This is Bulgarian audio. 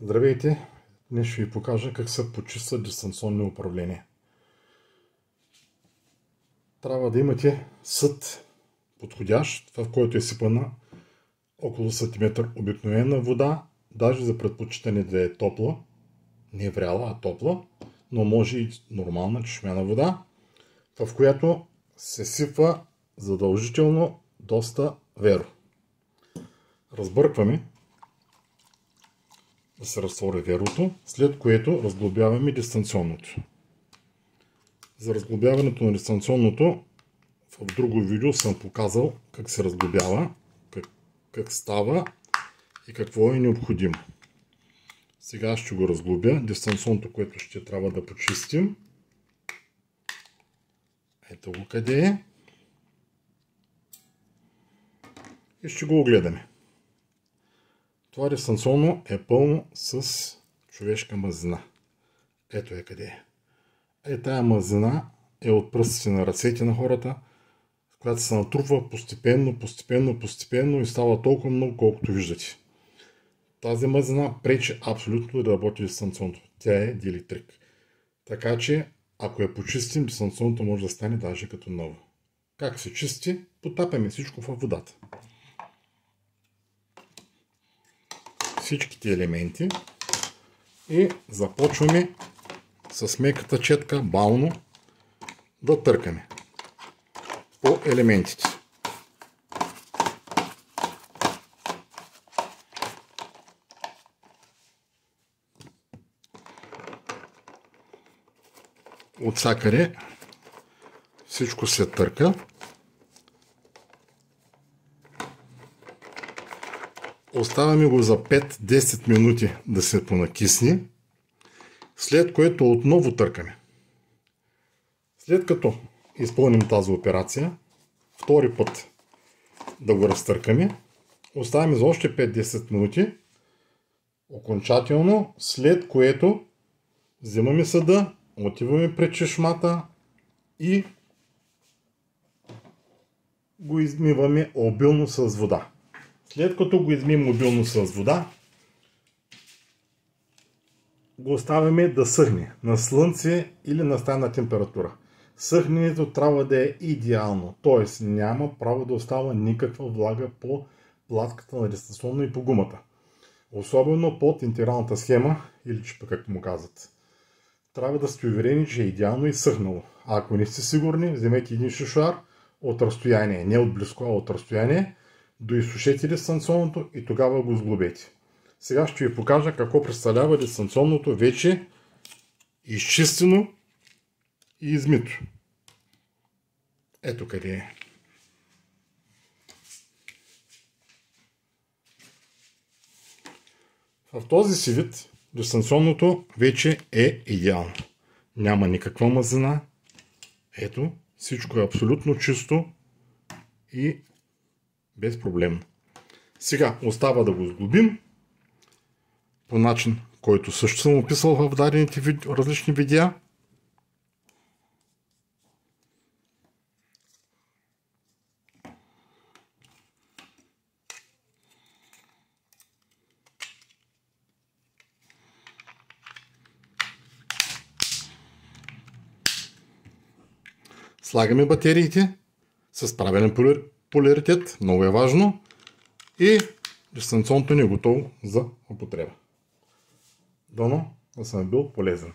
Здравейте! Днес ще ви покажа как се почистват дистанционни управления. Трябва да имате съд подходящ, в който е сипана около сантиметър обикновена вода, даже за предпочитане да е топла, не вряла, а топла, но може и нормална чешмяна вода, в която се сипва задължително доста веро. Разбъркваме да се разтвори верото, след което разглобяваме дистанционното. За разглобяването на дистанционното в друго видео съм показал как се разглобява, как става и какво е необходимо. Сега ще го разглобя дистанционното, което ще трябва да почистим. Ето го къде е. И ще го огледаме. Това дистанционно е пълно с човешка мазнина. Ето е къде е. Тая мазнина е от пръстите на ръцете на хората, която се натрупва постепенно и става толкова много, колкото виждате. Тази мазнина пречи абсолютно да работи дистанционното. Тя е диелектрик. Така че, ако я почистим, дистанционното може да стане даже като ново. Как се чисти? Потапяме всичко във водата. Всичките елементи и започваме с меката четка бавно да търкаме по елементите. От всякъде всичко се търка. Оставяме го за 5-10 минути да се понакисни, след което отново търкаме. След като изпълним тази операция, втори път да го разтъркаме, оставяме за още 5-10 минути окончателно, след което взимаме съда, отиваме пред чешмата и го измиваме обилно с вода. След като го измием обилно с вода, го оставяме да съхне на слънце или на стайна температура. Съхненето трябва да е идеално, т.е. няма право да остава никаква влага по платката на дистанционно и по гумата. Особено под интегралната схема или чипа, както му казват. Трябва да сте уверени, че е идеално и съхнало. А ако не сте сигурни, вземете един шишуар от разстояние, не от близко, а от разстояние, доизсушете дистанционното и тогава го сглобете. Сега ще ви покажа какво представлява дистанционното вече изчистено и измито. Ето къде е. В този си вид дистанционното вече е идеално. Няма никаква мазнина. Ето, всичко е абсолютно чисто и безпроблемно. Сега остава да го сглобим по начин, който също съм описал в дадените различни видеа. Слагаме батериите с правилен поляритет, много е важно, и дистанционното ни е готово за употреба. Дано да съм бил полезен.